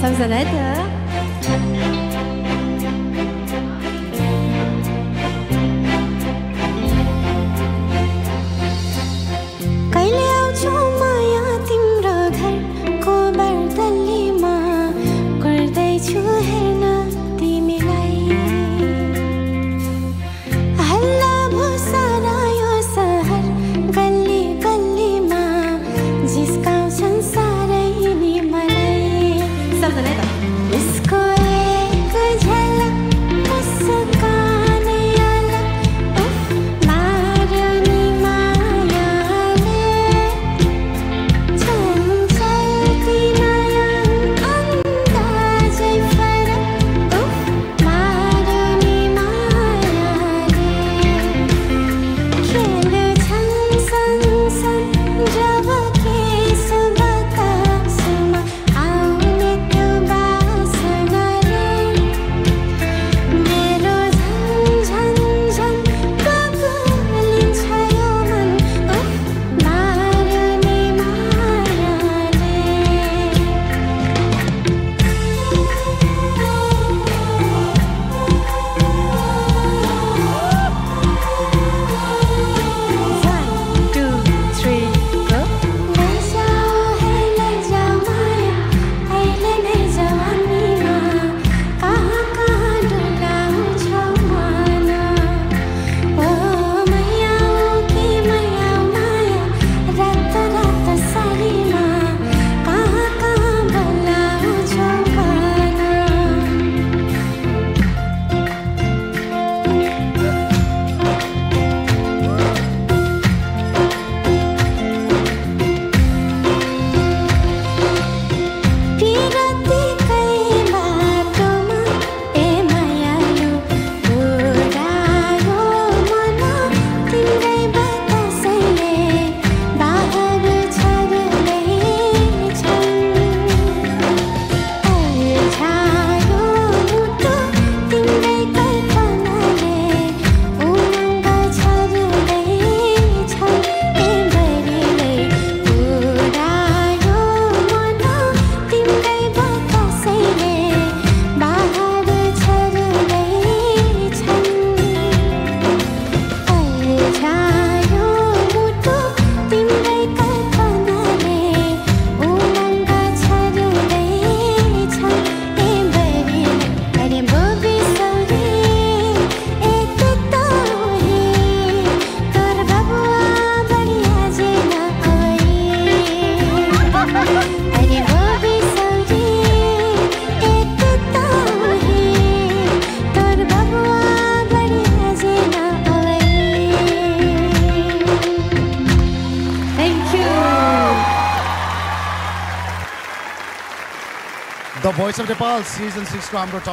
सबैजनालाई त कहिले आउँछु माया तिम्रो घरको बर्दलीमा गर्दैछु हेर्न तिमीलाई हल्ला भुसारा यो सहर गल्ली गल्लीमा जिस्काउँछन् सारै नि मलाई सबैजनालाई त उसको एक झलक मुस्कानै अलग उफ मार्यो नि मायाले चञ्चल्ती नयन अन्दाजै फरक उफ मार्यो नि मायाले खेल्छन् सँगसँग जब केश बतासमा आउने त्यो बासनाले मेरो झन झन कबलिन्छ यो मन उफ मार्यो नि मायाले लैजाऊ है लैजाऊ माया अहिले नै जाऊ हामीमा कहाँ कहाँ डुलाउँछौ मन ओ मैयाऊ कि मैयाऊ माया रात रात सारीमा कहाँ कहाँ बोलाउँछौ भन पिरतीकै बाटोमा ए मायालु उडायो मन तिम्रै बतासैले बाहर छर्दैछन् अल्झायो मुटु तिम्रै कल्पनाले उमङ्ग छर्दैछन् ए बरिलै उडायो मन तिम्रै बतासैले बाहर छर्दैछन् अल्झायो मुटु तिम्रै कल्पनाले उमङ्ग छर्दैछन् ए बरिलै अरे बोबी सौरी एक त हे तोर बबुआ बढिया जेन ओइ अरे बोबी सौरी एक त हे तोर बबुआ बढिया जेन ओइ thank you the voice of Nepal season 6 को हाम्रो